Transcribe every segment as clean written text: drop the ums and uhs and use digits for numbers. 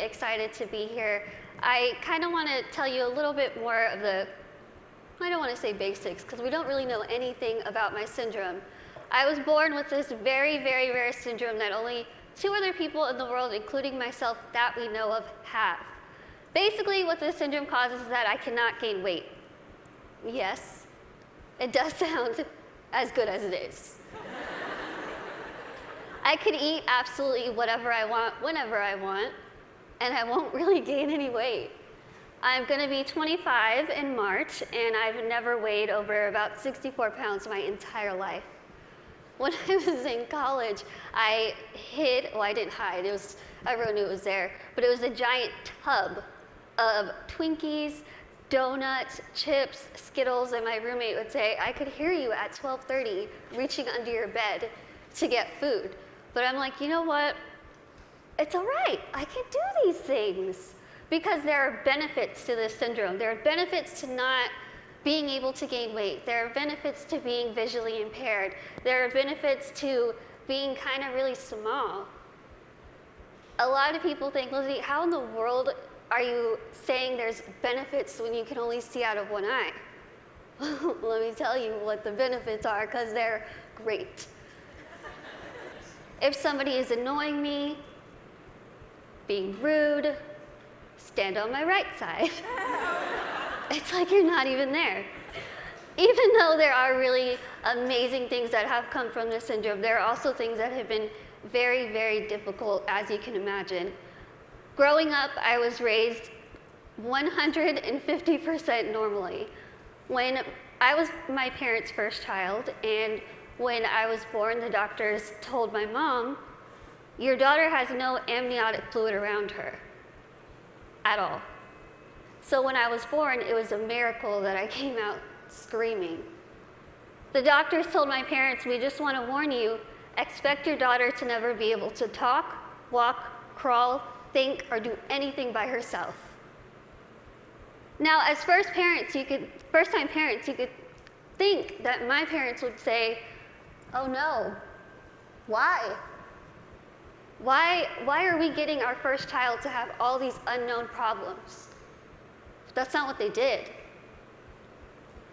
excited to be here. I kind of want to tell you a little bit more of the, I don't want to say basics, because we don't really know anything about my syndrome. I was born with this very, very rare syndrome that only 2 other people in the world, including myself, that we know of, have. Basically, what this syndrome causes is that I cannot gain weight. Yes, it does sound as good as it is. I could eat absolutely whatever I want, whenever I want, and I won't really gain any weight. I'm going to be 25 in March, and I've never weighed over about 64 pounds my entire life. When I was in college, I hid, well, I didn't hide, everyone knew it was there, but it was a giant tub of Twinkies, donuts, chips, Skittles, and my roommate would say, I could hear you at 12:30 reaching under your bed to get food. But I'm like, you know what? It's all right, I can do these things. Because there are benefits to this syndrome. There are benefits to not being able to gain weight. There are benefits to being visually impaired. There are benefits to being kind of really small. A lot of people think, Lizzie, how in the world are you saying there's benefits when you can only see out of one eye? Let me tell you what the benefits are, because they're great. If somebody is annoying me, being rude, stand on my right side. It's like you're not even there. Even though there are really amazing things that have come from this syndrome, there are also things that have been very, very difficult, as you can imagine. Growing up, I was raised 150% normally. When I was my parents' first child, and when I was born, the doctors told my mom, your daughter has no amniotic fluid around her at all. So when I was born, it was a miracle that I came out screaming. The doctors told my parents, we just want to warn you, expect your daughter to never be able to talk, walk, crawl, think, or do anything by herself. Now, as first-time parents, you could think that my parents would say, oh no, why? Why are we getting our first child to have all these unknown problems? But that's not what they did.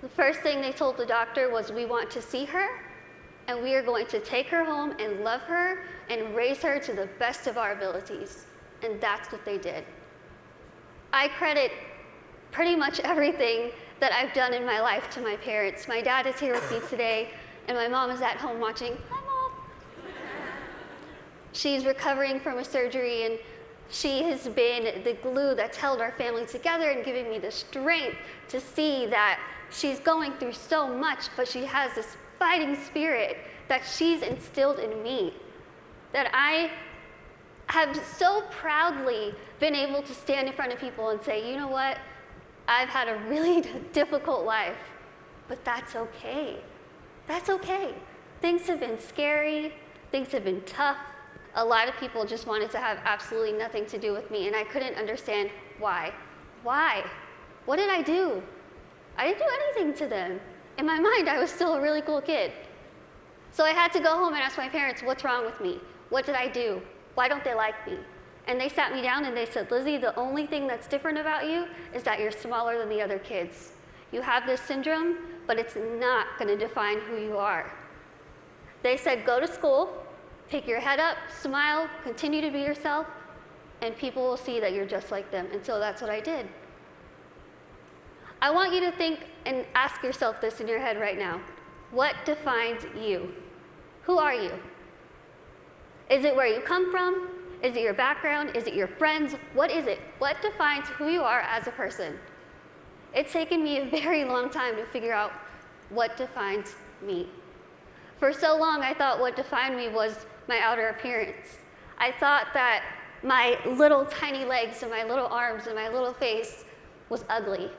The first thing they told the doctor was, we want to see her, and we are going to take her home and love her and raise her to the best of our abilities. And that's what they did. I credit pretty much everything that I've done in my life to my parents. My dad is here with me today, and my mom is at home watching. Hi, Mom. She's recovering from a surgery, and she has been the glue that's held our family together and giving me the strength to see that she's going through so much, but she has this fighting spirit that she's instilled in me, that I have so proudly been able to stand in front of people and say, you know what, I've had a really difficult life, but that's okay. That's okay. Things have been scary, things have been tough. A lot of people just wanted to have absolutely nothing to do with me, and I couldn't understand why. Why? What did I do? I didn't do anything to them. In my mind, I was still a really cool kid. So I had to go home and ask my parents, what's wrong with me? What did I do? Why don't they like me? And they sat me down and they said, Lizzie, the only thing that's different about you is that you're smaller than the other kids. You have this syndrome, but it's not going to define who you are. They said, go to school, pick your head up, smile, continue to be yourself, and people will see that you're just like them. And so that's what I did. I want you to think and ask yourself this in your head right now. What defines you? Who are you? Is it where you come from? Is it your background? Is it your friends? What is it? What defines who you are as a person? It's taken me a very long time to figure out what defines me. For so long, I thought what defined me was my outer appearance. I thought that my little tiny legs and my little arms and my little face was ugly.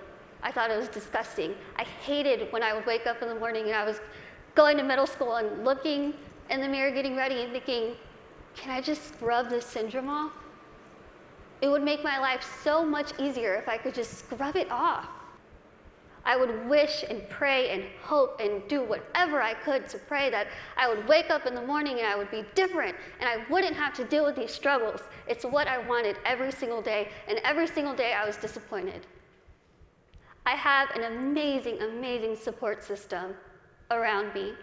I thought it was disgusting. I hated when I would wake up in the morning and I was going to middle school and looking in the mirror, getting ready and thinking, can I just scrub this syndrome off? It would make my life so much easier if I could just scrub it off. I would wish and pray and hope and do whatever I could to pray that I would wake up in the morning and I would be different and I wouldn't have to deal with these struggles. It's what I wanted every single day, and every single day I was disappointed. I have an amazing, amazing support system around me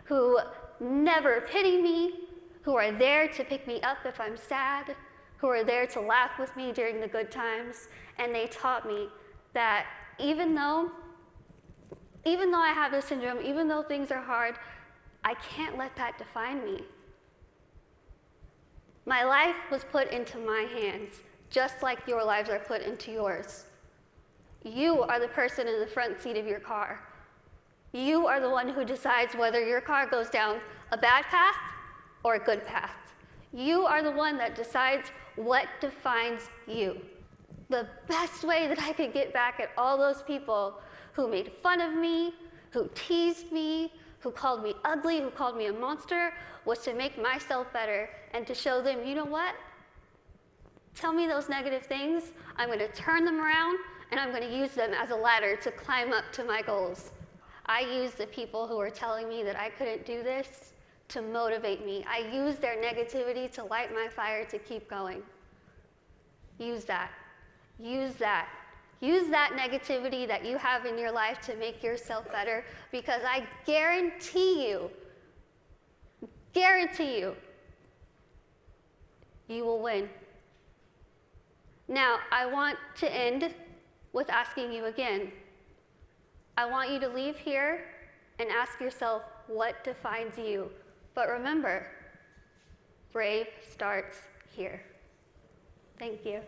who never pity me, who are there to pick me up if I'm sad, who are there to laugh with me during the good times, and they taught me that even though I have this syndrome, even though things are hard, I can't let that define me. My life was put into my hands, just like your lives are put into yours. You are the person in the front seat of your car. You are the one who decides whether your car goes down a bad path or a good path. You are the one that decides what defines you. The best way that I could get back at all those people who made fun of me, who teased me, who called me ugly, who called me a monster, was to make myself better and to show them, you know what? Tell me those negative things, I'm going to turn them around, and I'm going to use them as a ladder to climb up to my goals. I used the people who were telling me that I couldn't do this to motivate me. I used their negativity to light my fire to keep going. Use that. Use that. Use that negativity that you have in your life to make yourself better, because I guarantee you, you will win. Now, I want to end with asking you again. I want you to leave here and ask yourself what defines you. But remember, brave starts here. Thank you.